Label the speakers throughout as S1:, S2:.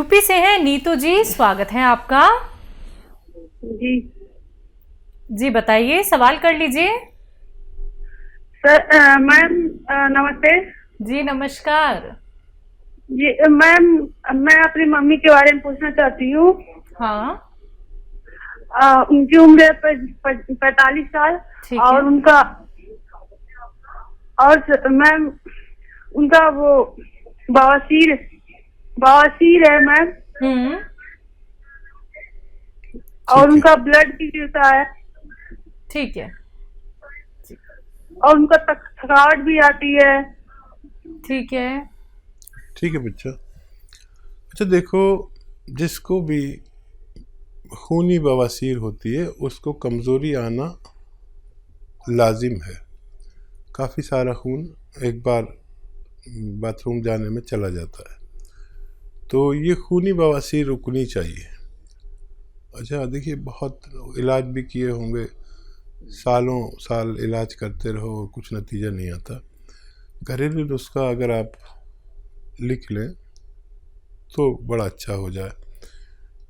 S1: UP से हैं नीतू जी, स्वागत है आपका।
S2: जी
S1: जी बताइए, सवाल कर लीजिए।
S2: सर, मैम नमस्ते।
S1: जी नमस्कार।
S2: जी मैम, मैं अपनी मम्मी के बारे में पूछना चाहती हूँ।
S1: हाँ
S2: उनकी उम्र है 45 साल।
S1: ठीक है।
S2: और मैम उनका वो बवासीर बवासीर है मैम।
S1: हम्म।
S2: और उनका ब्लड भी गिरता है।
S1: ठीक है।
S2: और उनका थकावट भी आती है।
S1: ठीक है।
S3: ठीक है बच्चा। अच्छा देखो, जिसको भी खूनी बवासीर होती है उसको कमज़ोरी आना लाजिम है। काफ़ी सारा खून एक बार बाथरूम जाने में चला जाता है, तो ये खूनी बवासीर रुकनी चाहिए। अच्छा देखिए, बहुत इलाज भी किए होंगे, सालों साल इलाज करते रहो, कुछ नतीजा नहीं आता। घरेलू नुस्खा अगर आप लिख लें तो बड़ा अच्छा हो जाए।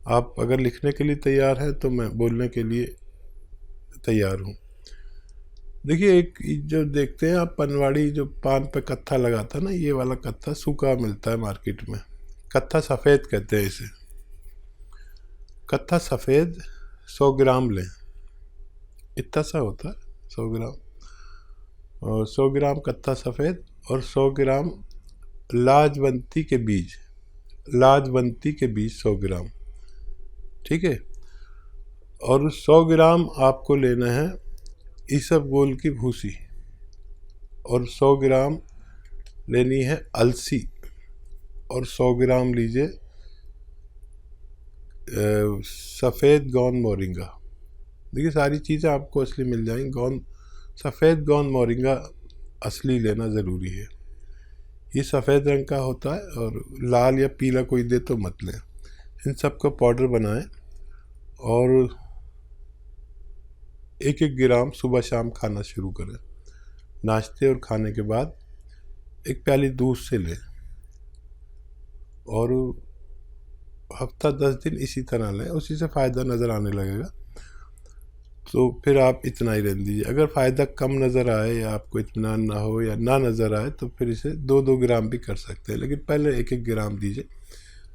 S3: आप अगर लिखने के लिए तैयार हैं तो मैं बोलने के लिए तैयार हूँ। देखिए, एक जो देखते हैं आप, पनवाड़ी जो पान पे कत्था लगाता है ना, ये वाला कत्था सूखा मिलता है मार्केट में। कत्था सफ़ेद कहते हैं इसे। कत्था सफ़ेद 100 ग्राम लें, इतना सा होता है 100 ग्राम। और 100 ग्राम कत्था सफ़ेद और 100 ग्राम लाजवंती के बीज, लाजवंती के बीज 100 ग्राम, ठीक है। और 100 ग्राम आपको लेना है इसबगोल की भूसी, और 100 ग्राम लेनी है अलसी, और 100 ग्राम लीजिए सफ़ेद गोंद मोरिंगा। देखिए, सारी चीज़ें आपको असली मिल जाएंगी। सफ़ेद गोंद मोरिंगा असली लेना ज़रूरी है। ये सफ़ेद रंग का होता है, और लाल या पीला कोई दे तो मत लें। इन सब का पाउडर बनाएं और 1-1 ग्राम सुबह शाम खाना शुरू करें। नाश्ते और खाने के बाद 1 प्याली दूध से लें, और हफ्ता 10 दिन इसी तरह लें, उसी से फ़ायदा नज़र आने लगेगा। तो फिर आप इतना ही रहने दीजिए। अगर फ़ायदा कम नज़र आए या आपको इत्मीनान ना हो या ना नज़र आए तो फिर इसे 2-2 ग्राम भी कर सकते हैं, लेकिन पहले 1-1 ग्राम दीजिए।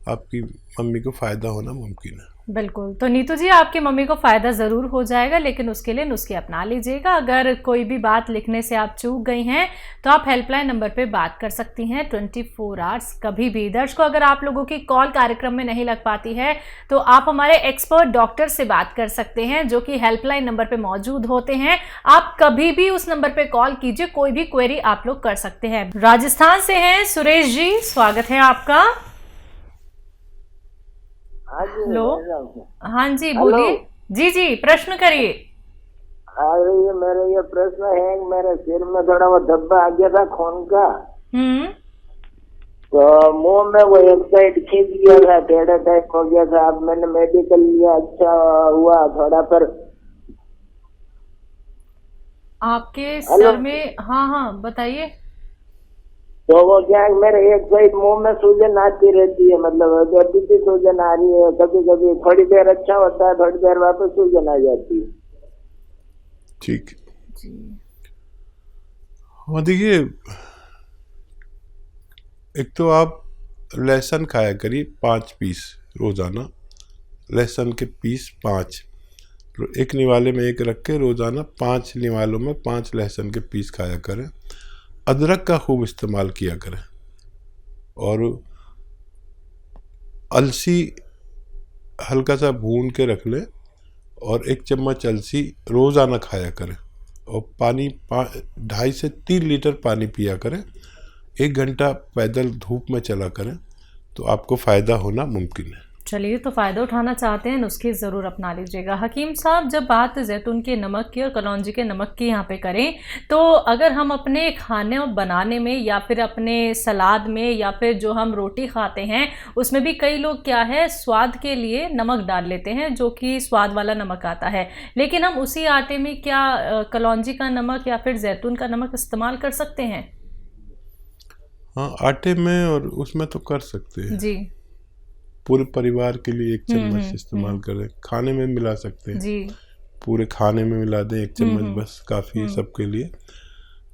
S3: आपकी मम्मी को फ़ायदा होना मुमकिन है।
S1: बिल्कुल। तो नीतू जी, आपकी मम्मी को फ़ायदा ज़रूर हो जाएगा, लेकिन उसके लिए नुस्खे अपना लीजिएगा। अगर कोई भी बात लिखने से आप चूक गई हैं तो आप हेल्पलाइन नंबर पे बात कर सकती हैं 24 आवर्स कभी भी। दर्शकों, अगर आप लोगों की कॉल कार्यक्रम में नहीं लग पाती है तो आप हमारे एक्सपर्ट डॉक्टर से बात कर सकते हैं, जो कि हेल्पलाइन नंबर पर मौजूद होते हैं। आप कभी भी उस नंबर पर कॉल कीजिए, कोई भी क्वेरी आप लोग कर सकते हैं। राजस्थान से हैं सुरेश जी, स्वागत है आपका। हेलो। हाँ जी बोलिए। जी जी, प्रश्न करिए।
S4: अरे ये प्रश्न है, मेरे सिर में थोड़ा वो धब्बा आ गया था खून का। तो मुंह में वो एक साइड खींच गया था, टेढ़ा टाइप हो गया था। अब मैंने मेडिकल लिया, अच्छा हुआ थोड़ा। पर
S1: आपके सर में, हाँ हाँ बताइए।
S4: तो वो क्या है, मेरे एक साइड मुंह में सूजन आती रहती है, मतलब जब भी सूजन आ रही है। कभी कभी थोड़ी देर अच्छा होता है, थोड़ी देर वापस सूजन आ जाती है।
S3: ठीक। हाँ देखिए, एक तो आप लहसुन खाया करिए 5 पीस रोज़ाना। लहसुन के पीस 5, एक निवाले में एक रख के रोज़ाना 5 निवालों में 5 लहसुन के पीस खाया करें। अदरक का खूब इस्तेमाल किया करें, और अलसी हल्का सा भून के रख लें, और 1 चम्मच अलसी रोज़ाना खाया करें। और पानी 2.5 से 3 लीटर पानी पिया करें। 1 घंटा पैदल धूप में चला करें, तो आपको फ़ायदा होना मुमकिन है।
S1: चलिए, तो फ़ायदा उठाना चाहते हैं, नुस्खे ज़रूर अपना लीजिएगा। हकीम साहब, जब बात जैतून के नमक की और कलौंजी के नमक की यहाँ पे करें, तो अगर हम अपने खाने बनाने में या फिर अपने सलाद में या फिर जो हम रोटी खाते हैं उसमें भी कई लोग क्या है, स्वाद के लिए नमक डाल लेते हैं, जो कि स्वाद वाला नमक आता है। लेकिन हम उसी आटे में क्या कलौंजी का नमक या फिर जैतून का नमक इस्तेमाल कर सकते हैं?
S3: हाँ, आटे में और उसमें तो कर सकते हैं
S1: जी।
S3: पूरे परिवार के लिए 1 चम्मच इस्तेमाल करें। खाने में मिला सकते हैं
S1: जी।
S3: पूरे खाने में मिला दें 1 चम्मच, बस काफ़ी है सबके लिए।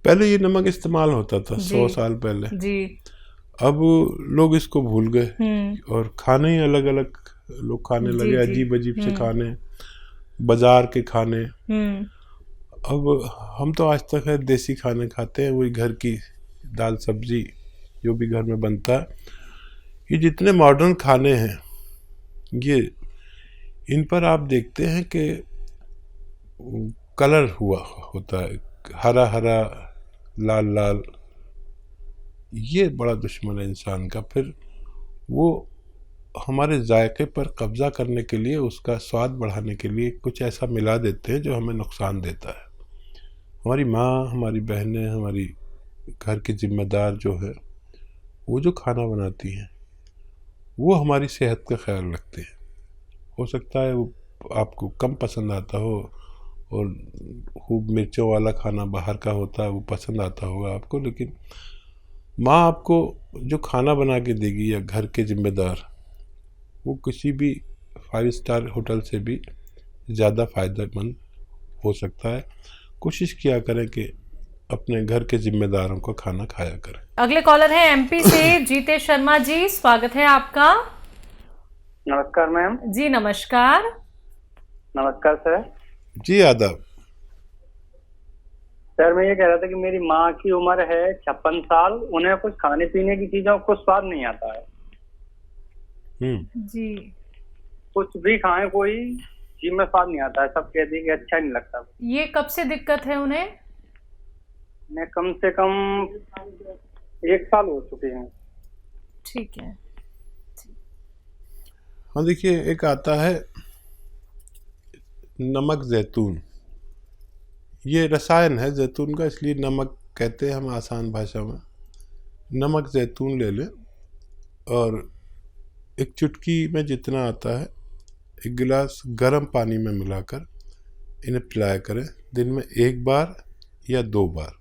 S3: पहले ये नमक इस्तेमाल होता था 100 साल पहले
S1: जी।
S3: अब लोग इसको भूल गए और खाने ही अलग अलग लोग खाने लगे, अजीब अजीब से खाने, बाजार के खाने। अब हम तो आज तक है देसी खाने खाते हैं, वही घर की दाल सब्जी जो भी घर में बनता है। ये जितने मॉडर्न खाने हैं ये इन पर आप देखते हैं कि कलर हुआ होता है, हरा हरा लाल लाल, ये बड़ा दुश्मन है इंसान का। फिर वो हमारे जायके पर कब्जा करने के लिए, उसका स्वाद बढ़ाने के लिए कुछ ऐसा मिला देते हैं जो हमें नुकसान देता है। हमारी माँ, हमारी बहनें, हमारी घर की जिम्मेदार जो है वो जो खाना बनाती हैं वो हमारी सेहत का ख्याल रखते हैं। हो सकता है वो आपको कम पसंद आता हो और खूब मिर्चों वाला खाना बाहर का होता है वो पसंद आता होगा आपको, लेकिन माँ आपको जो खाना बना के देगी या घर के जिम्मेदार, वो किसी भी 5 स्टार होटल से भी ज़्यादा फ़ायदेमंद हो सकता है। कोशिश किया करें कि अपने घर के जिम्मेदारों का खाना खाया करें।
S1: अगले कॉलर है एमपी से जीतेश शर्मा जी, स्वागत है आपका।
S5: नमस्कार मैम।
S1: जी नमस्कार।
S5: नमस्कार सर।
S3: जी आदाब।
S5: सर मैं ये कह रहा था कि मेरी माँ की उम्र है 56 साल, उन्हें कुछ खाने पीने की चीजों को स्वाद नहीं आता है।
S1: जी।
S5: कुछ भी खाएं कोई चीज में स्वाद नहीं आता है, सब कहते हैं कि अच्छा नहीं लगता।
S1: ये कब से दिक्कत है उन्हें?
S5: मैं कम से कम 1 साल हो चुके हैं।
S1: ठीक है।
S3: हाँ देखिए, एक आता है नमक जैतून, ये रसायन है जैतून का, इसलिए नमक कहते हैं हम आसान भाषा में। नमक जैतून ले लें और एक चुटकी में जितना आता है 1 गिलास गर्म पानी में मिलाकर इन्हें पिलाया करें, दिन में 1 बार या 2 बार।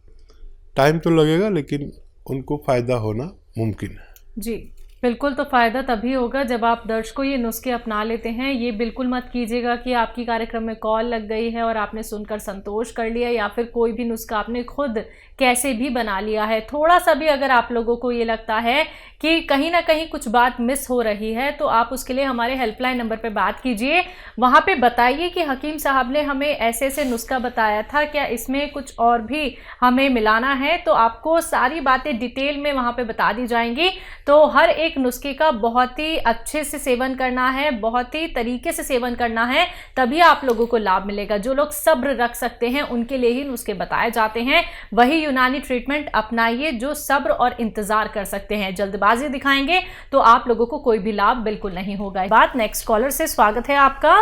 S3: टाइम तो लगेगा लेकिन उनको फ़ायदा होना मुमकिन है।
S1: जी बिल्कुल, तो फ़ायदा तभी होगा जब आप दर्शकों ये नुस्खे अपना लेते हैं। ये बिल्कुल मत कीजिएगा कि आपकी कार्यक्रम में कॉल लग गई है और आपने सुनकर संतोष कर लिया, या फिर कोई भी नुस्खा आपने खुद कैसे भी बना लिया है। थोड़ा सा भी अगर आप लोगों को ये लगता है कि कहीं ना कहीं कुछ बात मिस हो रही है, तो आप उसके लिए हमारे हेल्पलाइन नंबर पे बात कीजिए। वहाँ पे बताइए कि हकीम साहब ने हमें ऐसे ऐसे नुस्खा बताया था, क्या इसमें कुछ और भी हमें मिलाना है, तो आपको सारी बातें डिटेल में वहाँ पे बता दी जाएंगी। तो हर एक नुस्खे का बहुत ही अच्छे से सेवन करना है, बहुत ही तरीके से सेवन करना है, तभी आप लोगों को लाभ मिलेगा। जो लोग सब्र रख सकते हैं उनके लिए ही नुस्खे बताए जाते हैं। वही यूनानी ट्रीटमेंट अपनाइए जो सब्र और इंतजार कर सकते हैं। जल्दबाजी दिखाएंगे तो आप लोगों को कोई भी लाभ बिल्कुल नहीं होगा। बात नेक्स्ट कॉलर से, स्वागत है आपका।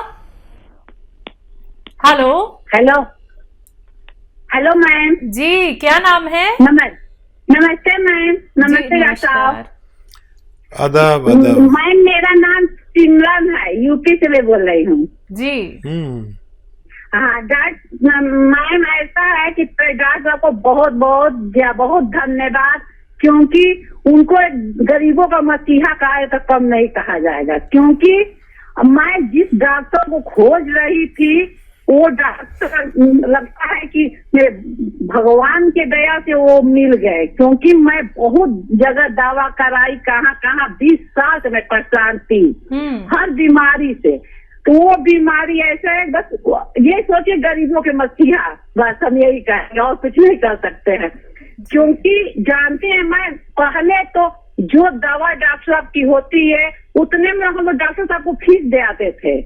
S1: हेलो
S2: हेलो हेलो मैम
S1: जी, क्या नाम है?
S2: नमस्ते मैम। नमस्ते डॉक्टर साहब।
S3: आदाब आदाब।
S2: मैम मेरा नाम सिमरन है, यूपी से मैं बोल रही हूँ
S1: जी।
S2: हाँ डॉक्टर मैम, ऐसा है कि डॉक्टर को बहुत बहुत बहुत धन्यवाद, क्योंकि उनको गरीबों का मसीहा कहा तो कम नहीं कहा जाएगा। क्योंकि मैं जिस डॉक्टर को खोज रही थी वो डॉक्टर लगता है कि मेरे भगवान के दया से वो मिल गए, क्योंकि मैं बहुत जगह दवा कराई, कहाँ 20 साल से मैं परेशान थी हर बीमारी से। तो वो बीमारी ऐसे है, बस ये सोचिए गरीबों के मसीहा, बस हम यही कहेंगे और कुछ नहीं कर सकते हैं। क्योंकि जानते हैं, मैं पहले तो जो दवा डॉक्टर साहब की होती है उतने में हम लोग डॉक्टर साहब को फीस दे आते थे।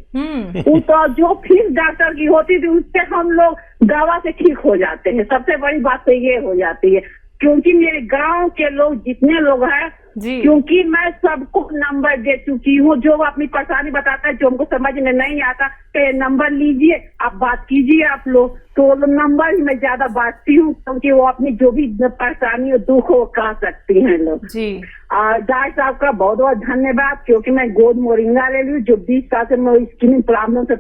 S2: तो जो फीस डॉक्टर की होती थी उससे हम लोग दवा से ठीक हो जाते हैं। सबसे बड़ी बात तो ये हो जाती है, क्योंकि मेरे गांव के लोग जितने लोग हैं, क्योंकि मैं सबको नंबर दे चुकी हूँ, जो अपनी परेशानी बताता है, जो हमको समझ में नहीं आता तो नंबर लीजिए, आप बात कीजिए आप लोग। तो नंबर ही मैं ज्यादा बांटती हूँ, क्योंकि वो अपनी जो भी परेशानी और दुख हो कह सकती हैं लोग जी। डॉक्टर साहब का बहुत बहुत धन्यवाद, क्योंकि मैं गोद मोरिंगा ले ली, जो 20 साल से मैं स्किन प्रॉब्लम से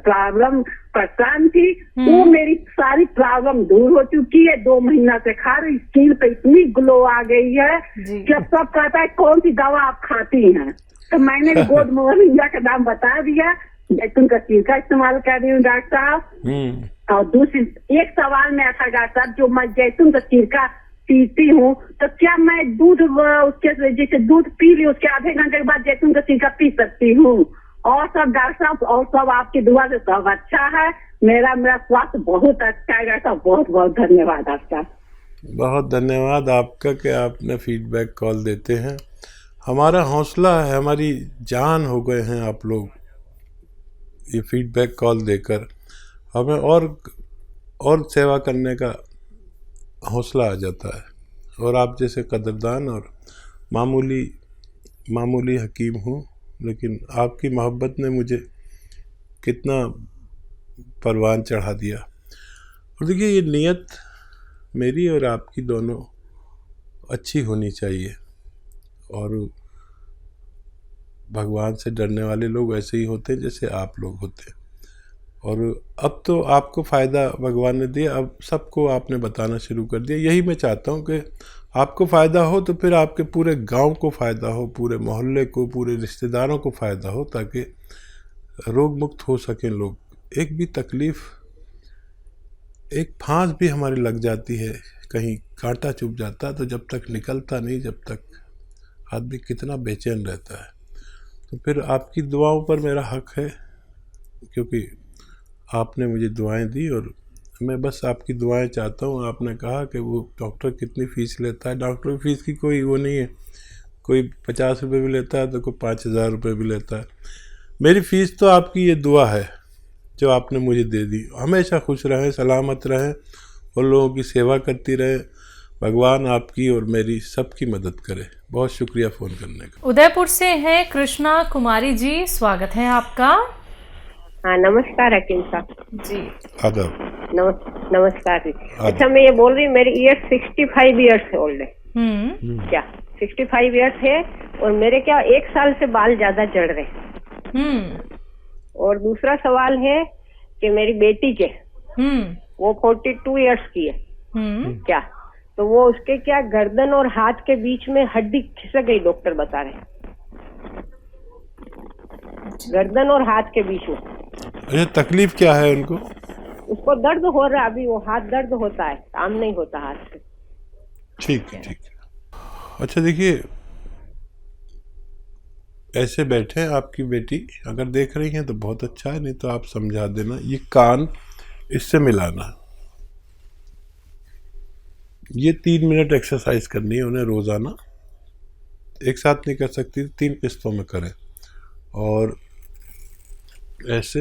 S2: परेशान थी, वो मेरी सारी प्रॉब्लम दूर हो चुकी है। 2 महीना से खा रही, स्किन पे इतनी ग्लो आ गई है कि अब सब कहता है कौन सी दवा आप खाती हैं? तो मैंने गोद मोरिंगा का नाम बता दिया। जैतून का सिरका इस्तेमाल कर रही हूँ डॉक्टर साहब। और दूसरी एक सवाल में था डॉक्टर साहब, जो मैं जैतून का सिरका पीती हूँ तो क्या मैं दूध उसके जैसे दूध पी ली उसके आधे घंटे के बाद जैतून का सिरका पी सकती हूँ? और सब डॉक्टर साहब, और सब आपकी दुआ से सब अच्छा है। मेरा स्वास्थ्य बहुत अच्छा है डॉक्टर साहब। बहुत बहुत धन्यवाद आपका।
S3: बहुत धन्यवाद आपका कि आपने फीडबैक कॉल देते हैं। हमारा हौसला है, हमारी जान हो गए हैं आप लोग। ये फीडबैक कॉल देकर हमें और सेवा करने का हौसला आ जाता है। और आप जैसे कदरदान और मामूली हकीम हूँ, लेकिन आपकी मोहब्बत ने मुझे कितना परवान चढ़ा दिया। और देखिए, ये नीयत मेरी और आपकी दोनों अच्छी होनी चाहिए। और भगवान से डरने वाले लोग ऐसे ही होते हैं जैसे आप लोग होते हैं। और अब तो आपको फ़ायदा भगवान ने दिया, अब सबको आपने बताना शुरू कर दिया। यही मैं चाहता हूँ कि आपको फ़ायदा हो तो फिर आपके पूरे गांव को फ़ायदा हो, पूरे मोहल्ले को, पूरे रिश्तेदारों को फ़ायदा हो, ताकि रोग मुक्त हो सकें लोग। एक भी तकलीफ़, एक फांस भी हमारी लग जाती है, कहीं कांटा चुभ जाता है तो जब तक निकलता नहीं, जब तक आदमी कितना बेचैन रहता है। तो फिर आपकी दुआओं पर मेरा हक है, क्योंकि आपने मुझे दुआएं दी और मैं बस आपकी दुआएं चाहता हूँ। आपने कहा कि वो डॉक्टर कितनी फ़ीस लेता है, डॉक्टर की फ़ीस की कोई वो नहीं है, कोई 50 रुपये भी लेता है तो कोई 5000 रुपये भी लेता है। मेरी फ़ीस तो आपकी ये दुआ है जो आपने मुझे दे दी। हमेशा खुश रहें, सलामत रहें और लोगों की सेवा करती रहें। भगवान आपकी और मेरी सबकी मदद करे। बहुत शुक्रिया फ़ोन करने का।
S1: उदयपुर से हैं कृष्णा कुमारी जी, स्वागत है आपका।
S6: हाँ, नमस्कार हकीम साहब
S1: जी।
S3: आदाब।
S6: नमस्कार जी। अच्छा, मैं ये बोल रही हूँ, मेरी ईयर 65 ईयर्स ओल्ड है। क्या 65 ईयर्स है? और मेरे क्या 1 साल से बाल ज्यादा झड़ रहे। और दूसरा सवाल है कि मेरी बेटी के वो 42 ईयर्स की है। क्या तो वो उसके क्या गर्दन और हाथ के बीच में हड्डी खिसक गई, डॉक्टर बता रहे हैं, गर्दन और हाथ के बीच में।
S3: अच्छा, तकलीफ क्या है उनको?
S6: उसको दर्द हो रहा है अभी, वो हाथ दर्द होता है, काम नहीं होता हाथ से।
S3: ठीक है, ठीक है। अच्छा देखिए, ऐसे बैठे हैं आपकी बेटी, अगर देख रही हैं तो बहुत अच्छा है, नहीं तो आप समझा देना। ये कान इससे मिलाना, ये 3 मिनट एक्सरसाइज करनी है उन्हें रोज़ाना। एक साथ नहीं कर सकती, 3 किस्तों में करें। और ऐसे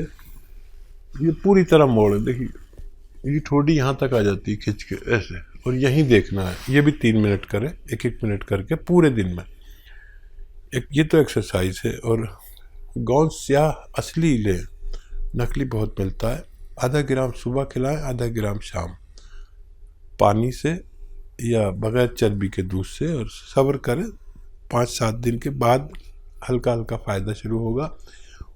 S3: ये पूरी तरह मोड़, देखिए ये ठोड़ी यहाँ तक आ जाती है खिंच के ऐसे, और यहीं देखना है। ये भी 3 मिनट करें, 1-1 मिनट करके पूरे दिन में। एक ये तो एक्सरसाइज है। और गोंद स्याह असली लें, नकली बहुत मिलता है। आधा ग्राम सुबह खिलाएं, आधा ग्राम शाम, पानी से या बगैर चर्बी के दूध से। और सब्र करें, 5-7 दिन के बाद हल्का हल्का फ़ायदा शुरू होगा।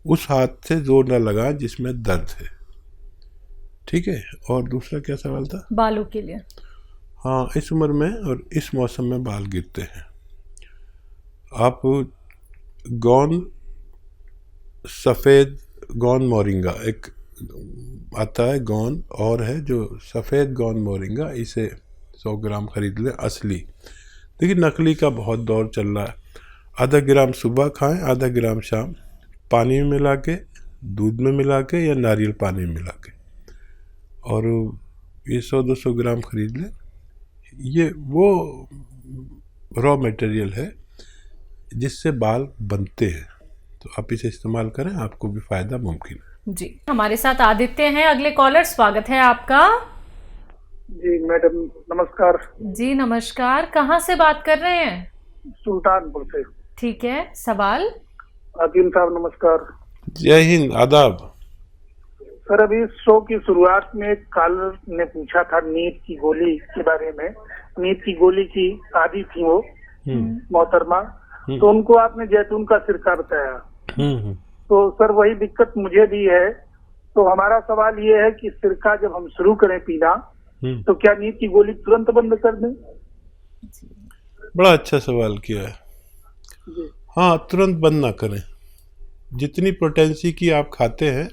S3: उस हाथ से जोर न लगाएं जिसमें दर्द है, ठीक है। और दूसरा क्या सवाल था?
S1: बालों के लिए।
S3: हाँ, इस उम्र में और इस मौसम में बाल गिरते हैं। आप गोंद, सफ़ेद गोंद मोरिंगा एक आता है गोंद, और है जो सफ़ेद गोंद मोरिंगा, इसे 100 ग्राम खरीद लें असली। देखिए नकली का बहुत दौर चल रहा है। आधा ग्राम सुबह खाएं, आधा ग्राम शाम, पानी में मिला के, दूध में मिला के या नारियल पानी में मिला के। और ये 100-200 ग्राम खरीद लें। ये वो रॉ मटेरियल है जिससे बाल बनते हैं, तो आप इसे इस्तेमाल करें, आपको भी फ़ायदा मुमकिन है।
S1: जी, हमारे साथ आदित्य हैं अगले कॉलर, स्वागत है आपका।
S7: जी मैडम नमस्कार।
S1: जी नमस्कार, कहाँ से बात कर रहे हैं?
S7: सुल्तानपुर से।
S1: ठीक है, सवाल।
S7: हकीम साहब नमस्कार।
S3: जय हिंद, आदाब।
S7: सर, अभी शो की शुरुआत में कॉलर ने पूछा था नींद की गोली के बारे में। नींद की गोली की आदी थी वो मोहतरमा, तो उनको आपने जैतून का सिरका बताया। तो सर वही दिक्कत मुझे भी है। तो हमारा सवाल ये है कि सिरका जब हम शुरू करें पीना तो क्या नींद की गोली तुरंत बंद कर दें?
S3: बड़ा अच्छा सवाल किया है। हाँ, तुरंत बंद ना करें। जितनी पोटेंसी की आप खाते हैं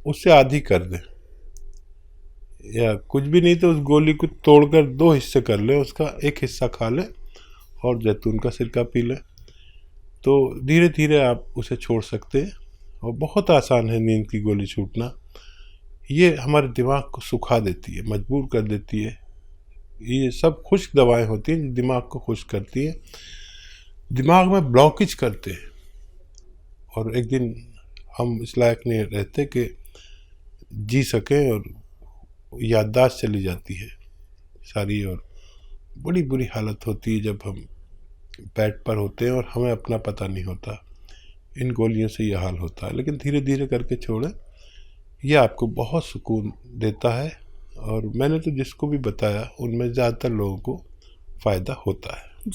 S3: उससे आधी कर दें, या कुछ भी नहीं तो उस गोली को तोड़कर 2 हिस्से कर लें, उसका एक हिस्सा खा लें और जैतून का सिरका पी लें। तो धीरे धीरे आप उसे छोड़ सकते हैं और बहुत आसान है नींद की गोली छूटना। ये हमारे दिमाग को सुखा देती है, मजबूर कर देती है। ये सब खुश्क दवाएं होती हैं जो दिमाग को खुश्क करती हैं, दिमाग में ब्लॉकेज करते हैं, और एक दिन हम इस लायक नहीं रहते कि जी सकें, और याददाश्त चली जाती है सारी, और बड़ी बुरी हालत होती है जब हम बेड पर होते हैं और हमें अपना पता नहीं होता। इन गोलियों से यह हाल होता है, लेकिन धीरे धीरे करके छोड़ें, यह आपको बहुत सुकून देता है। और मैंने तो जिसको भी बताया उनमें ज़्यादातर लोगों को फ़ायदा होता है।